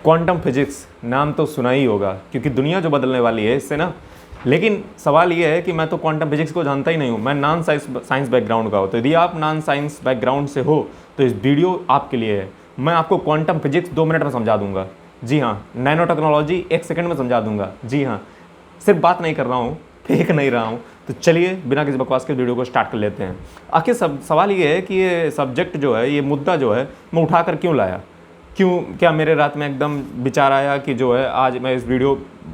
Quantum physics नाम तो सुना ही होगा क्योंकि दुनिया जो बदलने वाली है इससे ना। लेकिन सवाल ये है कि मैं तो क्वांटम फिजिक्स को जानता ही नहीं हूँ, मैं नॉन साइंस बैकग्राउंड का हो। तो यदि आप नॉन साइंस बैकग्राउंड से हो तो इस वीडियो आपके लिए है। मैं आपको क्वांटम फिजिक्स 2 मिनट में समझा दूंगा। जी हाँ, नैनो टेक्नोलॉजी 1 सेकंड में समझा दूंगा। जी हाँ, सिर्फ बात नहीं कर रहा हूँ, फेंक नहीं रहा हूँ। तो चलिए बिना किसी बकवास के वीडियो को स्टार्ट कर लेते हैं। आखिर सवाल ये है कि ये सब्जेक्ट जो है, ये मुद्दा जो है, मैं उठाकर क्यों लाया। क्यों, क्या मेरे रात में एकदम विचार आया कि जो है आज मैं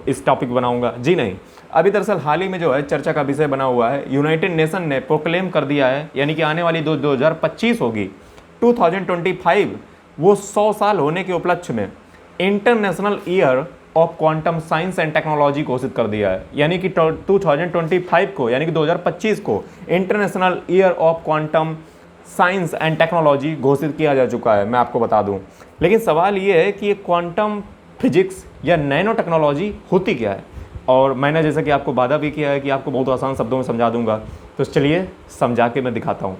इस टॉपिक बनाऊंगा? जी नहीं। अभी दरअसल हाल ही में जो है चर्चा का विषय बना हुआ है। यूनाइटेड नेशन ने प्रोक्लेम कर दिया है, यानी कि आने वाली 2025 होगी, 2025, वो 100 साल होने के उपलक्ष्य में international year of quantum science and technology घोषित कर दिया है। यानी कि 2025 को, यानी कि 2025 को international year of quantum science and technology घोषित किया जा चुका है, मैं आपको बता दूं। लेकिन सवाल ये है कि ये क्वांटम फिजिक्स या नैनो टेक्नोलॉजी होती क्या है। और मैंने जैसा कि आपको वादा भी किया है कि आपको बहुत आसान शब्दों में समझा दूंगा, तो चलिए समझा के मैं दिखाता हूँ।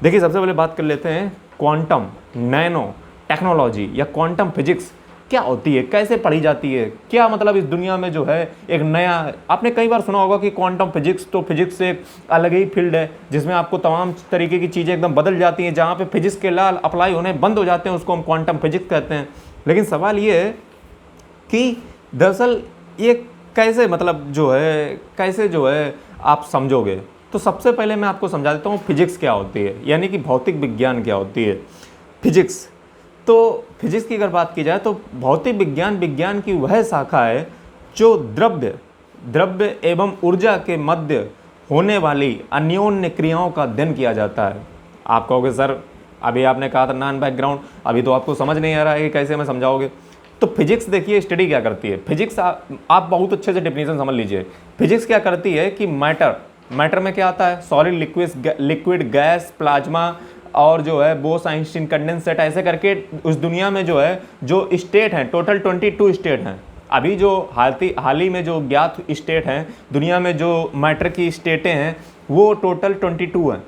देखिए, सबसे पहले बात कर लेते हैं क्वांटम नैनो टेक्नोलॉजी या क्वांटम फिजिक्स क्या होती है, कैसे पढ़ी जाती है, क्या मतलब इस दुनिया में जो है एक नया। आपने कई बार सुना होगा कि क्वांटम फिजिक्स तो फिजिक्स से एक अलग ही फील्ड है जिसमें आपको तमाम तरीके की चीज़ें एकदम बदल जाती हैं, जहाँ पे फिजिक्स के लॉ अप्लाई होने बंद हो जाते हैं, उसको हम क्वांटम फिजिक्स कहते हैं। लेकिन सवाल ये है कि दरअसल ये कैसे, मतलब कैसे जो है आप समझोगे। तो सबसे पहले मैं आपको समझा देता हूँ फिजिक्स क्या होती है, यानी कि भौतिक विज्ञान क्या होती है। फिजिक्स, तो फिजिक्स की अगर बात की जाए तो भौतिक विज्ञान की वह शाखा है जो द्रव्य एवं ऊर्जा के मध्य होने वाली अन्योन्य क्रियाओं का अध्ययन किया जाता है। आप कहोगे सर अभी आपने कहा था नॉन बैकग्राउंड, अभी तो आपको समझ नहीं आ रहा है कि कैसे मैं समझाओगे। तो फिजिक्स देखिए स्टडी क्या करती है। फिजिक्स आप बहुत अच्छे से डेफिनेशन समझ लीजिए। फिजिक्स क्या करती है कि मैटर में क्या आता है, सॉलिड, लिक्विड, गैस, प्लाज्मा और जो है बोस, आइंस्टीन, कंडेंसेट, ऐसे करके उस दुनिया में जो है जो स्टेट हैं, टोटल 22 स्टेट हैं। अभी जो हाल ही में जो ज्ञात स्टेट हैं दुनिया में, जो मैटर की स्टेटें हैं, वो टोटल 22 हैं।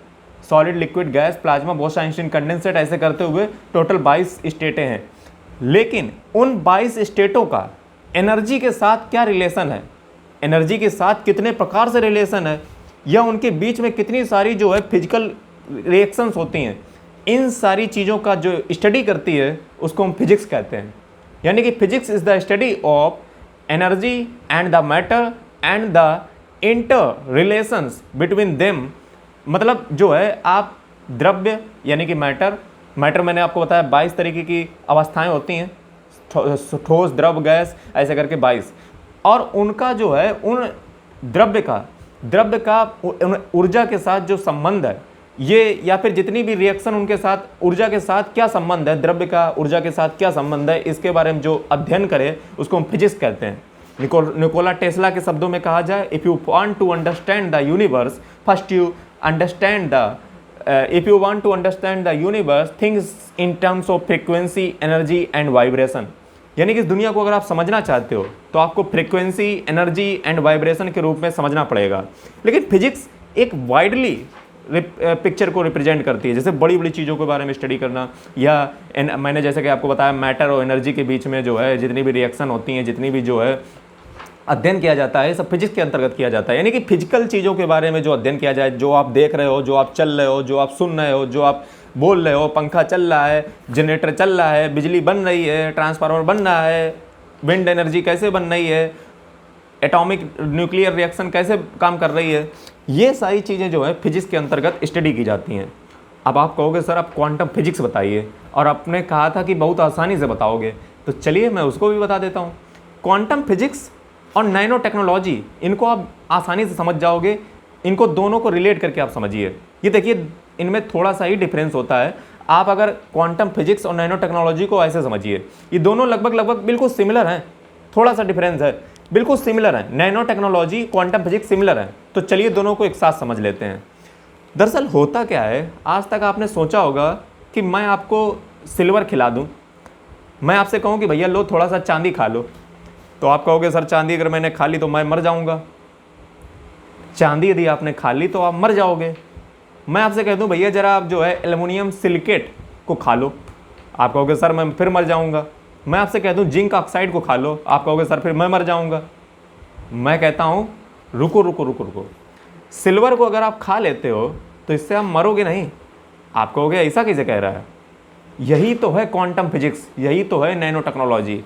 Solid, liquid, gas, plasma, Bose, Einstein, condensate, ऐसे करते हुए टोटल 22 स्टेटें हैं। लेकिन उन 22 स्टेटों का एनर्जी के साथ क्या रिलेशन है, एनर्जी के साथ कितने प्रकार से रिलेशन है, या उनके बीच में कितनी सारी जो है फिजिकल रिएक्शंस होती हैं, इन सारी चीज़ों का जो स्टडी करती है उसको हम फिजिक्स कहते हैं। यानी कि physics is the study of energy and the matter and the inter relations between them. मतलब जो है आप द्रव्य यानी कि मैटर मैंने आपको बताया 22 तरीके की अवस्थाएं होती हैं, ठोस, द्रव, गैस, ऐसे करके 22। और उनका जो है उन द्रव्य का ऊर्जा के साथ जो संबंध है, ये या फिर जितनी भी रिएक्शन उनके साथ ऊर्जा के साथ क्या संबंध है, द्रव्य का ऊर्जा के साथ क्या संबंध है, इसके बारे में जो अध्ययन करे उसको हम फिजिक्स कहते हैं। निकोला टेस्ला के शब्दों में कहा जाए, if you want to understand the universe first you understand the if you want to understand the universe, things in terms of frequency, energy and vibration। यानी कि इस दुनिया को अगर आप समझना चाहते हो तो आपको फ्रीक्वेंसी, एनर्जी एंड वाइब्रेशन के रूप में समझना पड़ेगा। लेकिन फिजिक्स एक वाइडली पिक्चर को रिप्रेजेंट करती है, जैसे बड़ी बड़ी चीज़ों के बारे में स्टडी करना, या मैंने जैसे कि आपको बताया मैटर और एनर्जी के बीच में जो है जितनी भी रिएक्शन होती हैं, जितनी भी जो है अध्ययन किया जाता है, सब फिजिक्स के अंतर्गत किया जाता है। यानी कि फिजिकल चीज़ों के बारे में जो अध्ययन किया जाए, जो आप देख रहे हो, जो आप चल रहे हो, जो आप सुन रहे हो, जो आप बोल रहे हो, पंखा चल रहा है, जनरेटर चल रहा है, बिजली बन रही है, ट्रांसफार्मर बन रहा है, विंड एनर्जी कैसे बन रही है, एटॉमिक न्यूक्लियर रिएक्शन कैसे काम कर रही है, ये सारी चीज़ें जो है फिजिक्स के अंतर्गत स्टडी की जाती हैं। अब आप कहोगे सर आप क्वांटम फिजिक्स बताइए, और आपने कहा था कि बहुत आसानी से बताओगे, तो चलिए मैं उसको भी बता देता हूँ। क्वांटम फिजिक्स और नैनो टेक्नोलॉजी, इनको आप आसानी से समझ जाओगे। इनको दोनों को रिलेट करके आप समझिए। ये देखिए इनमें थोड़ा सा ही डिफरेंस होता है। आप अगर क्वांटम फिजिक्स और नैनो टेक्नोलॉजी को ऐसे समझिए, ये दोनों लगभग बिल्कुल सिमिलर हैं, थोड़ा सा डिफरेंस है, बिल्कुल सिमिलर है। Nano technology, quantum physics similar है। तो चलिए दोनों को एक साथ समझ लेते हैं। दरअसल होता क्या है, आज तक आपने सोचा होगा कि मैं आपको सिल्वर खिला दूँ, मैं आपसे कहूँ कि भैया लो थोड़ा सा चांदी खा लो, तो आप कहोगे सर चांदी अगर मैंने खा ली तो मैं मर जाऊंगा। चांदी यदि आपने खा ली तो आप मर जाओगे। मैं आपसे कह दूं भैया जरा आप जो है एल्युमिनियम सिलिकेट को खा लो, आप कहोगे सर मैं फिर मर जाऊंगा। मैं आपसे कह दूं जिंक ऑक्साइड को खा लो, आप कहोगे सर फिर मैं मर जाऊंगा। मैं कहता हूं रुको रुको रुको रुको, सिल्वर को अगर आप खा लेते हो तो इससे आप मरोगे नहीं। आप कहोगे ऐसा कैसे कह रहा है? यही तो है क्वांटम फिजिक्स, यही तो है नैनो टेक्नोलॉजी।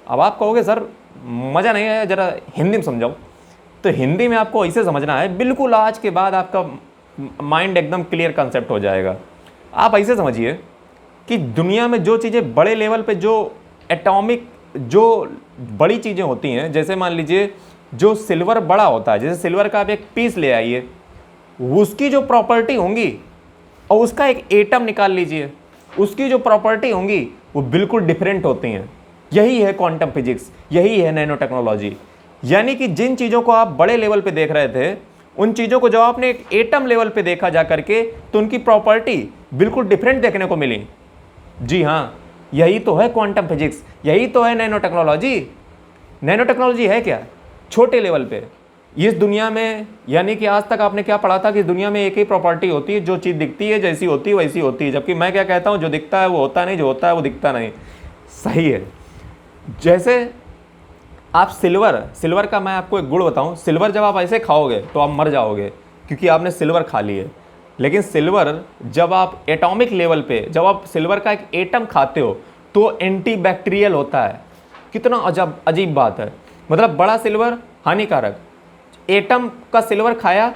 अब आप कहोगे सर मज़ा नहीं आया, ज़रा हिंदी में समझाओ। तो हिंदी में आपको ऐसे समझना है, बिल्कुल आज के बाद आपका माइंड एकदम क्लियर कंसेप्ट हो जाएगा। आप ऐसे समझिए कि दुनिया में जो चीज़ें बड़े लेवल पे, जो एटॉमिक, जो बड़ी चीज़ें होती हैं, जैसे मान लीजिए जो सिल्वर बड़ा होता है, जैसे सिल्वर का आप एक पीस ले आइए, उसकी जो प्रॉपर्टी होंगी और उसका एक एटम निकाल लीजिए, उसकी जो प्रॉपर्टी होंगी वो बिल्कुल डिफरेंट होती हैं। यही है क्वांटम फिजिक्स, यही है नैनो टेक्नोलॉजी। यानी कि जिन चीज़ों को आप बड़े लेवल पे देख रहे थे, उन चीज़ों को जब आपने एक एटम लेवल पे देखा जा करके, तो उनकी प्रॉपर्टी बिल्कुल डिफरेंट देखने को मिली। जी हाँ, यही तो है क्वांटम फिजिक्स, यही तो है नैनो टेक्नोलॉजी। नैनो टेक्नोलॉजी है क्या? छोटे लेवल पे इस दुनिया में, यानी कि आज तक आपने क्या पढ़ा था कि इस दुनिया में एक ही प्रॉपर्टी होती है, जो चीज़ दिखती है जैसी होती है वैसी होती है। जबकि मैं क्या कहता हूँ, जो दिखता है वो होता नहीं, जो होता है वो दिखता नहीं। सही है। जैसे आप सिल्वर का मैं आपको एक गुण बताऊं, सिल्वर जब आप ऐसे खाओगे तो आप मर जाओगे क्योंकि आपने सिल्वर खा ली है। लेकिन सिल्वर जब आप एटॉमिक लेवल पे, जब आप सिल्वर का एक एटम खाते हो तो एंटी बैक्टीरियल होता है। कितना अजीब बात है। मतलब बड़ा सिल्वर हानिकारक, एटम का सिल्वर खाया,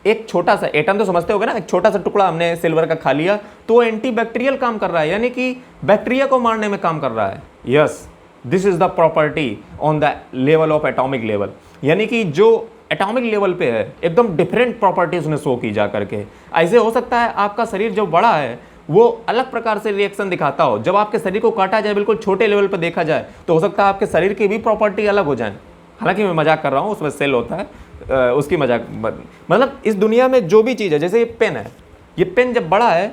एक छोटा सा एटम तो समझते होगे ना, एक छोटा सा टुकड़ा हमने सिल्वर का खा लिया तो एंटी बैक्टीरियल काम कर रहा है, यानी कि बैक्टीरिया को मारने में काम कर रहा है। Yes, this is the property on the level of atomic level. यानी कि जो एटॉमिक लेवल पे है एकदम डिफरेंट प्रॉपर्टीज ने शो की जा करके। ऐसे हो सकता है आपका शरीर जो बड़ा है वो अलग प्रकार से रिएक्शन दिखाता हो, जब आपके शरीर को काटा जाए, बिल्कुल छोटे लेवल पर देखा जाए, तो हो सकता है आपके शरीर की भी प्रॉपर्टी अलग हो जाए। हालांकि मैं मजाक कर रहा हूँ, उसमें सेल होता है, उसकी मजाक। मतलब इस दुनिया में जो भी चीज़ है, जैसे ये पेन है, ये पेन जब बड़ा है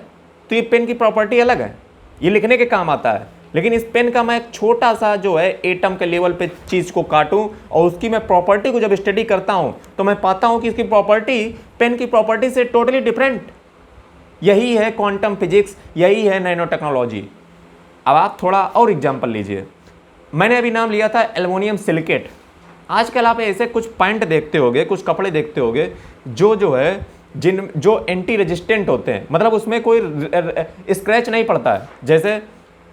तो ये पेन की प्रॉपर्टी अलग है, ये लिखने के काम आता है। लेकिन इस पेन का मैं एक छोटा सा जो है एटम के लेवल पे चीज़ को काटूं और उसकी मैं प्रॉपर्टी को जब स्टडी करता हूं तो मैं पाता हूं कि इसकी प्रॉपर्टी पेन की प्रॉपर्टी से टोटली डिफरेंट। यही है क्वांटम फिजिक्स, यही है नैनो टेक्नोलॉजी। अब आप थोड़ा और एग्जाम्पल लीजिए। मैंने अभी नाम लिया था एल्युमिनियम सिलिकेट। आजकल आप ऐसे कुछ पैंट देखते होगे, कुछ कपड़े देखते होगे जो है जो एंटी रेजिस्टेंट होते हैं, मतलब उसमें कोई स्क्रैच नहीं पड़ता है। जैसे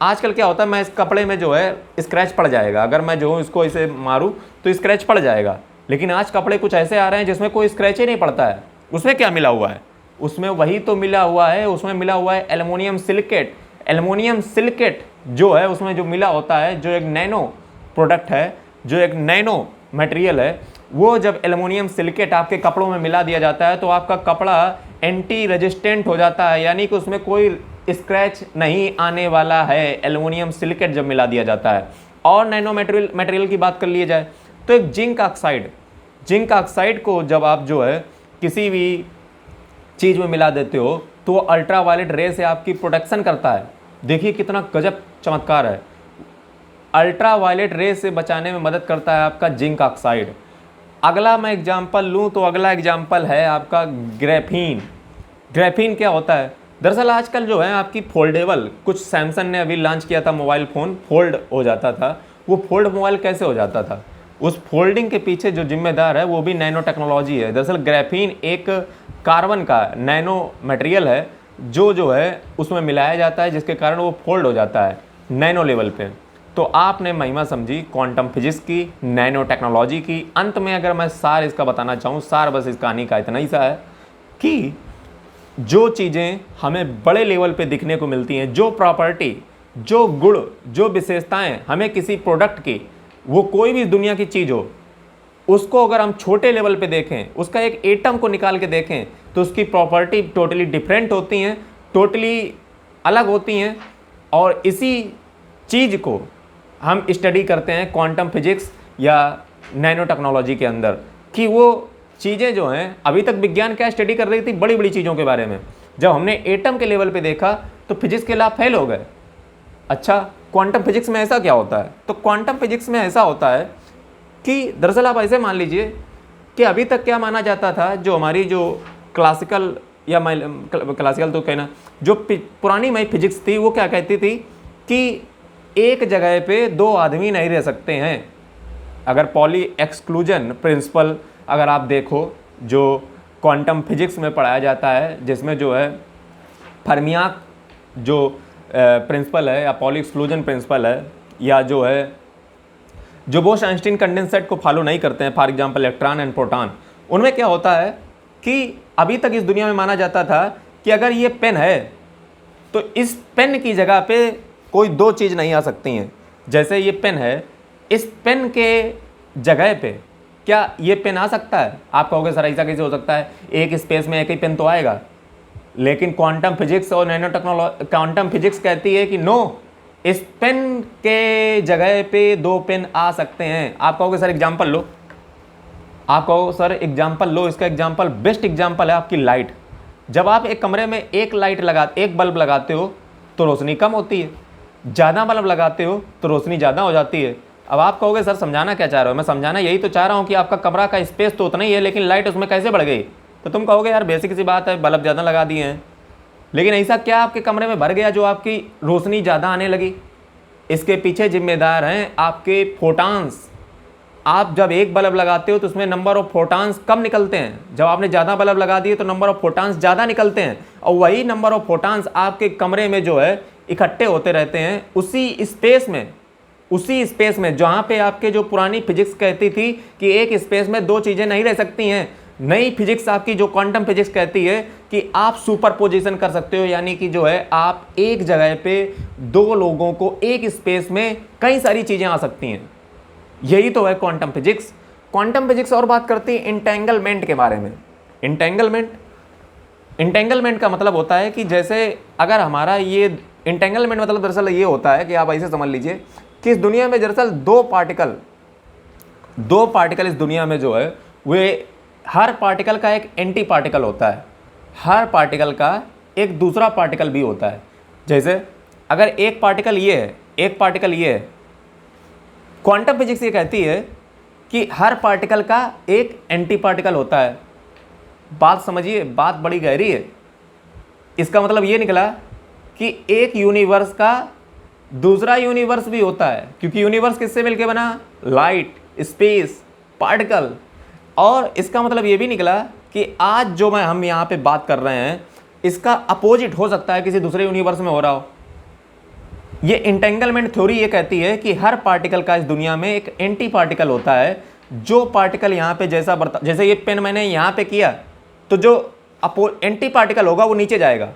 आजकल क्या होता है, मैं इस कपड़े में जो है स्क्रैच पड़ जाएगा, अगर मैं जो हूँ इसको इसे मारूँ तो स्क्रैच पड़ जाएगा। लेकिन आज कपड़े कुछ ऐसे आ रहे हैं जिसमें कोई स्क्रैच ही नहीं पड़ता है। उसमें क्या मिला हुआ है? उसमें वही तो मिला हुआ है, उसमें मिला हुआ है एल्युमिनियम सिलिकेट। एल्युमिनियम सिलिकेट जो है उसमें जो मिला होता है, जो एक नैनो प्रोडक्ट है, जो एक नैनो मटेरियल है, वो जब एल्युमिनियम सिलिकेट आपके कपड़ों में मिला दिया जाता है तो आपका कपड़ा एंटी रेजिस्टेंट हो जाता है, यानी कि उसमें कोई स्क्रैच नहीं आने वाला है एल्युमिनियम सिलिकेट जब मिला दिया जाता है। और नैनो मटेरियल की बात कर ली जाए तो एक जिंक ऑक्साइड को जब आप जो है किसी भी चीज़ में मिला देते हो तो अल्ट्रा वायलेट रे से आपकी प्रोटेक्शन करता है। देखिए कितना गजब चमत्कार है। अल्ट्रा वायलेट रे से बचाने में मदद करता है आपका जिंक ऑक्साइड। अगला मैं एग्जाम्पल लूँ तो अगला एग्जाम्पल है आपका ग्रेफीन। ग्रेफीन क्या होता है? दरअसल आजकल जो है आपकी फोल्डेबल, कुछ सैमसंग ने अभी लॉन्च किया था मोबाइल फ़ोन, फोल्ड हो जाता था। वो फोल्ड मोबाइल कैसे हो जाता था? उस फोल्डिंग के पीछे जो जिम्मेदार है वो भी नैनो टेक्नोलॉजी है। दरअसल ग्रेफीन एक कार्बन का नैनो मटेरियल है जो है उसमें मिलाया जाता है, जिसके कारण वो फोल्ड हो जाता है नैनो लेवल पे। तो आपने महिमा समझी क्वांटम फिजिक्स की, नैनो टेक्नोलॉजी की। अंत में अगर मैं सार इसका बताना चाहूँ, सार बस इस कहानी का इतना ही सा है कि जो चीज़ें हमें बड़े लेवल पे दिखने को मिलती हैं, जो प्रॉपर्टी, जो गुण, जो विशेषताएं हमें किसी प्रोडक्ट की, वो कोई भी दुनिया की चीज़ हो, उसको अगर हम छोटे लेवल पे देखें, उसका एक एटम को निकाल के देखें तो उसकी प्रॉपर्टी टोटली डिफरेंट होती हैं, टोटली अलग होती हैं। और इसी चीज़ को हम स्टडी करते हैं क्वांटम फिजिक्स या नैनो टेक्नोलॉजी के अंदर, कि वो चीज़ें जो हैं, अभी तक विज्ञान क्या स्टडी कर रही थी बड़ी बड़ी चीज़ों के बारे में, जब हमने एटम के लेवल पे देखा तो फिजिक्स के लाभ फेल हो गए। अच्छा, क्वांटम फिजिक्स में ऐसा क्या होता है? तो क्वांटम फिजिक्स में ऐसा होता है कि दरअसल आप ऐसे मान लीजिए कि अभी तक क्या माना जाता था, जो हमारी जो क्लासिकल या क्लासिकल तो कहना, जो पुरानी मई फिजिक्स थी वो क्या कहती थी कि एक जगह पे दो आदमी नहीं रह सकते हैं। अगर पॉली एक्सक्लूजन प्रिंसिपल अगर आप देखो जो क्वांटम फिजिक्स में पढ़ाया जाता है, जिसमें जो है फर्मियाक जो प्रिंसिपल है या पॉली एक्सक्लूजन प्रिंसिपल है, या जो है जो बोस आइंस्टीन कंडेंसेट को फॉलो नहीं करते हैं, for example electron and proton, उनमें क्या होता है कि अभी तक इस दुनिया में माना जाता था कि अगर ये पेन है तो इस पेन की जगह पे कोई दो चीज़ नहीं आ सकती हैं। जैसे ये पेन है, इस पेन के जगह पे क्या ये पेन आ सकता है? आप कहोगे सर ऐसा कैसे हो सकता है, एक स्पेस में एक ही पेन तो आएगा। लेकिन क्वांटम फिजिक्स और नैनो टेक्नोलॉजी, क्वांटम फिजिक्स कहती है कि नो, इस पेन के जगह पे दो पेन आ सकते हैं। आप कहोगे सर एग्जाम्पल लो, आप कहो सर एग्जाम्पल लो, इसका एग्जाम्पल बेस्ट एग्जाम्पल है आपकी लाइट। जब आप एक कमरे में एक बल्ब लगाते हो तो रोशनी कम होती है, ज़्यादा बल्ब लगाते हो तो रोशनी ज़्यादा हो जाती है। अब आप कहोगे सर समझाना क्या चाह रहे हो? मैं समझाना यही तो चाह रहा हूँ कि आपका कमरा का स्पेस तो उतना ही है, लेकिन लाइट उसमें कैसे बढ़ गई? तो तुम कहोगे यार बेसिक सी बात है, बल्ब ज़्यादा लगा दिए हैं। लेकिन ऐसा क्या आपके कमरे में भर गया जो आपकी रोशनी ज़्यादा आने लगी? इसके पीछे जिम्मेदार हैं आपके फोटान्स। आप जब एक बल्ब लगाते हो तो उसमें नंबर ऑफ फोटान्स कम निकलते हैं, जब आपने ज़्यादा बल्ब लगा दिए तो नंबर ऑफ फोटान्स ज़्यादा निकलते हैं, और वही नंबर ऑफ फोटान्स आपके कमरे में जो है इकट्ठे होते रहते हैं उसी स्पेस में जहाँ पे आपके जो पुरानी फिजिक्स कहती थी कि एक स्पेस में दो चीज़ें नहीं रह सकती हैं। नई फिजिक्स आपकी जो क्वांटम फिजिक्स कहती है कि आप सुपरपोजिशन कर सकते हो, यानी कि जो है आप एक जगह पे दो लोगों को एक स्पेस में कई सारी चीज़ें आ सकती हैं। यही तो है क्वांटम फिजिक्स। क्वांटम फिजिक्स और बात करती है इंटेंगलमेंट के बारे में। इंटेंगलमेंट का मतलब होता है कि जैसे अगर हमारा ये इंटेंगलमेंट मतलब दरअसल ये होता है कि आप ऐसे समझ लीजिए कि इस दुनिया में दरअसल दो पार्टिकल इस दुनिया में जो है वे हर पार्टिकल का एक एंटी पार्टिकल होता है, हर पार्टिकल का एक दूसरा पार्टिकल भी होता है। जैसे अगर एक पार्टिकल ये है, एक पार्टिकल ये है, क्वांटम फिजिक्स ये कहती है कि हर पार्टिकल का एक एंटी पार्टिकल होता है। बात समझिए, बात बड़ी गहरी है। इसका मतलब ये निकला कि एक यूनिवर्स का दूसरा यूनिवर्स भी होता है, क्योंकि यूनिवर्स किससे मिलके बना? Light, space, particle. और इसका मतलब ये भी निकला कि आज जो हम यहाँ पे बात कर रहे हैं इसका अपोजिट हो सकता है किसी दूसरे यूनिवर्स में हो रहा हो। ये इंटेंगलमेंट थ्योरी ये कहती है कि हर पार्टिकल का इस दुनिया में एक एंटी पार्टिकल होता है। जो पार्टिकल यहाँ पे जैसे ये पेन मैंने यहाँ पे किया तो जो एंटी पार्टिकल होगा वो नीचे जाएगा।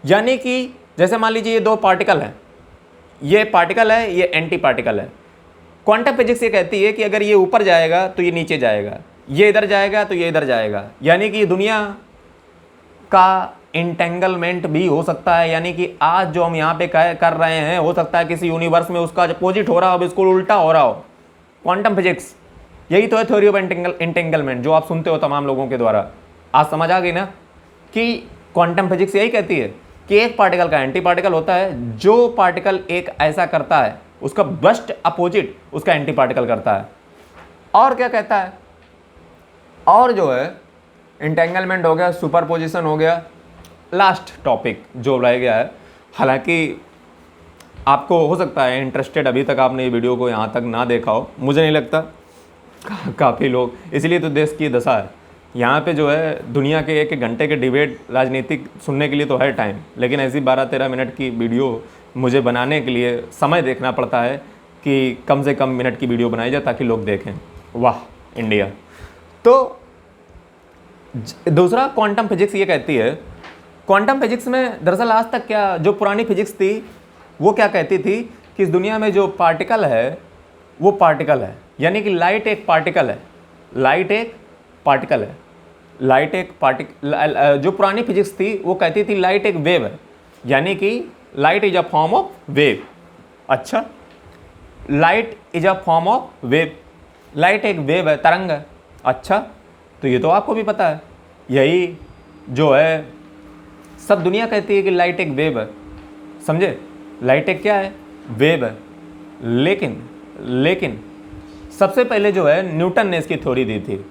यानी कि जैसे मान लीजिए ये दो पार्टिकल हैं, ये पार्टिकल है, ये एंटी पार्टिकल है। क्वांटम फिजिक्स ये कहती है कि अगर ये ऊपर जाएगा तो ये नीचे जाएगा, ये इधर जाएगा तो ये इधर जाएगा। यानी कि दुनिया का इंटेंगलमेंट भी हो सकता है। यानी कि आज जो हम यहाँ पे कर रहे हैं हो सकता है किसी यूनिवर्स में उसका अपोजिट हो रहा हो, बिल्कुल उल्टा हो रहा हो। क्वांटम फिजिक्स यही तो है थ्योरी ऑफ इंटेंगलमेंट जो आप सुनते हो तमाम लोगों के द्वारा। आज समझ आ गई ना कि क्वांटम फिजिक्स यही कहती है कि एक पार्टिकल का एंटी पार्टिकल होता है। जो पार्टिकल एक ऐसा करता है उसका बस्ट अपोजिट उसका एंटी पार्टिकल करता है। और क्या कहता है? और जो है इंटेंगलमेंट हो गया, सुपरपोजिशन हो गया, लास्ट टॉपिक जो रह गया है। हालांकि आपको हो सकता है इंटरेस्टेड अभी तक आपने ये वीडियो को यहाँ तक ना देखा हो, मुझे नहीं लगता, काफ़ी लोग, इसलिए तो देश की दशा है। यहाँ पे जो है दुनिया के एक घंटे के डिबेट राजनीतिक सुनने के लिए तो है टाइम, लेकिन ऐसी 12-13 मिनट की वीडियो मुझे बनाने के लिए समय देखना पड़ता है कि कम से कम मिनट की वीडियो बनाई जाए ताकि लोग देखें। वाह इंडिया। तो दूसरा क्वांटम फिजिक्स ये कहती है, क्वांटम फिजिक्स में दरअसल आज तक क्या जो पुरानी फिजिक्स थी वो क्या कहती थी कि इस दुनिया में जो पार्टिकल है वो पार्टिकल है। यानी कि लाइट एक पार्टिकल है, लाइट एक पार्टिकल है, लाइट एक पार्टिकल। जो पुरानी फिजिक्स थी वो कहती थी लाइट एक वेव है, यानी कि light is a form of wave. अच्छा, light is a form of wave, light एक वेव है, तरंग है। अच्छा, तो ये तो आपको भी पता है। यही जो है सब दुनिया कहती है कि लाइट एक वेव है, समझे? लाइट एक क्या है? वेव है। लेकिन सबसे पहले जो है न्यूटन ने इसकी थ्योरी दी थी।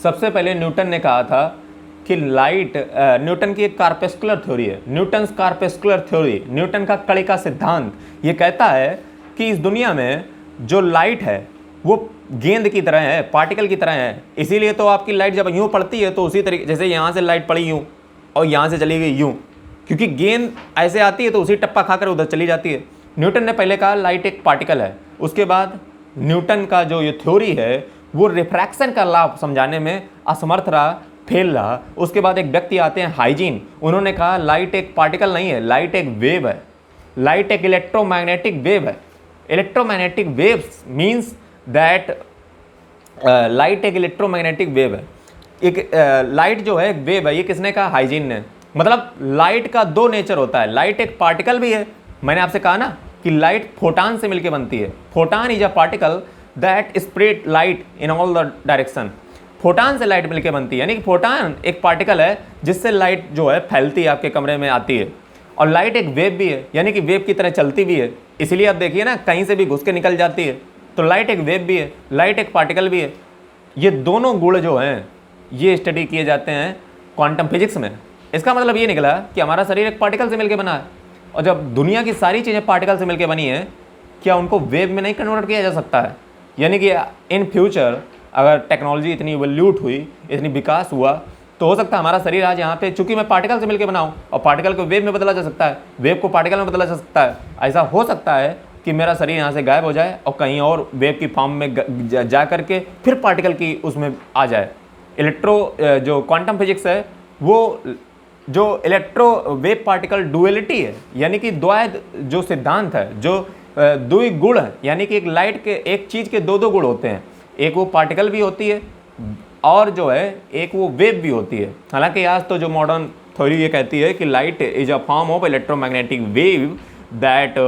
सबसे पहले न्यूटन ने कहा था कि लाइट, न्यूटन की एक कार्पेस्कुलर थ्योरी है, न्यूटन्स कार्पेस्कुलर थ्योरी, न्यूटन का कड़ी का सिद्धांत। ये कहता है कि इस दुनिया में जो लाइट है वो गेंद की तरह है, पार्टिकल की तरह है। इसीलिए तो आपकी लाइट जब यूँ पड़ती है तो उसी तरीके, जैसे यहाँ से लाइट पड़ी यूँ और यहाँ से चली गई यूँ, क्योंकि गेंद ऐसे आती है तो उसी टप्पा खाकर उधर चली जाती है। न्यूटन ने पहले कहा लाइट एक पार्टिकल है। उसके बाद न्यूटन का जो ये थ्योरी है वो रिफ्रैक्शन का लाभ समझाने में असमर्थ रहा, फेल रहा। उसके बाद एक व्यक्ति आते हैं हाइजीन, उन्होंने कहा लाइट एक पार्टिकल नहीं है, लाइट एक वेव है, लाइट एक इलेक्ट्रोमैग्नेटिक वेव है। Electromagnetic waves means that light एक इलेक्ट्रोमैग्नेटिक वेव है। एक लाइट जो है एक वेव है, ये किसने कहा? हाइजीन ने। मतलब लाइट का दो नेचर होता है, लाइट एक पार्टिकल भी है। मैंने आपसे कहा ना कि लाइट फोटान से मिलकर बनती है। Photon is a particle that spread light in all the direction. Photon से लाइट मिलकर बनती है, यानी कि फोटान एक पार्टिकल है जिससे लाइट जो है फैलती है, आपके कमरे में आती है। और लाइट एक वेव भी है, यानी कि वेव की तरह चलती भी है। इसीलिए आप देखिए ना, कहीं से भी घुस के निकल जाती है। तो लाइट एक वेव भी है, लाइट एक पार्टिकल भी है। ये दोनों गुण जो हैं ये स्टडी किए जाते हैं क्वांटम फिजिक्स में। इसका मतलब ये निकला कि हमारा शरीर एक पार्टिकल से मिलकर बना है, और जब दुनिया की सारी चीज़ें पार्टिकल से मिलकर बनी है, क्या उनको वेव में नहीं कन्वर्ट किया जा सकता है? यानी कि इन फ्यूचर अगर टेक्नोलॉजी इतनी इवोल्यूट हुई, इतनी विकास हुआ, तो हो सकता है हमारा शरीर आज यहाँ पे, चूंकि मैं पार्टिकल से मिलकर बनाऊँ और पार्टिकल को वेव में बदला जा सकता है, वेव को पार्टिकल में बदला जा सकता है। ऐसा हो सकता है कि मेरा शरीर यहाँ से गायब हो जाए और कहीं और वेव की फॉर्म में जा करके फिर पार्टिकल की उसमें आ जाए। जो क्वांटम फिजिक्स है वो जो इलेक्ट्रो वेव पार्टिकल डुअलिटी है, यानी कि द्वैध जो सिद्धांत है, जो दुई गुण है, यानी कि एक लाइट के, एक चीज़ के दो गुण होते हैं, एक वो पार्टिकल भी होती है और जो है एक वो वेव भी होती है। हालांकि आज तो जो मॉडर्न थ्योरी ये कहती है कि light is a form of electromagnetic wave that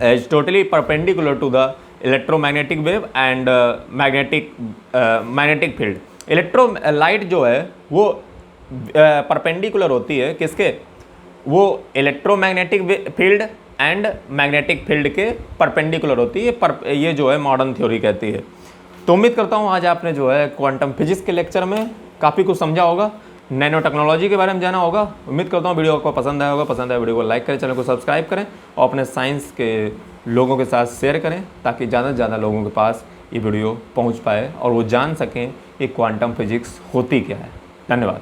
is totally perpendicular to the electromagnetic wave and magnetic field. Light जो है वो परपेंडिकुलर होती है किसके? वो electromagnetic field and magnetic field के परपेंडिकुलर होती है। ये जो है मॉडर्न थ्योरी कहती है। तो उम्मीद करता हूँ आज आपने जो है क्वांटम फिजिक्स के लेक्चर में काफ़ी कुछ समझा होगा, नैनो टेक्नोलॉजी के बारे में जाना होगा। उम्मीद करता हूँ वीडियो आपको पसंद आया होगा। पसंद आया वीडियो को लाइक करें, चैनल को सब्सक्राइब करें और अपने साइंस के लोगों के साथ शेयर करें, ताकि ज़्यादा से ज़्यादा लोगों के पास ये वीडियो पहुँच पाए और वो जान सकें कि क्वांटम फिजिक्स होती क्या है। धन्यवाद।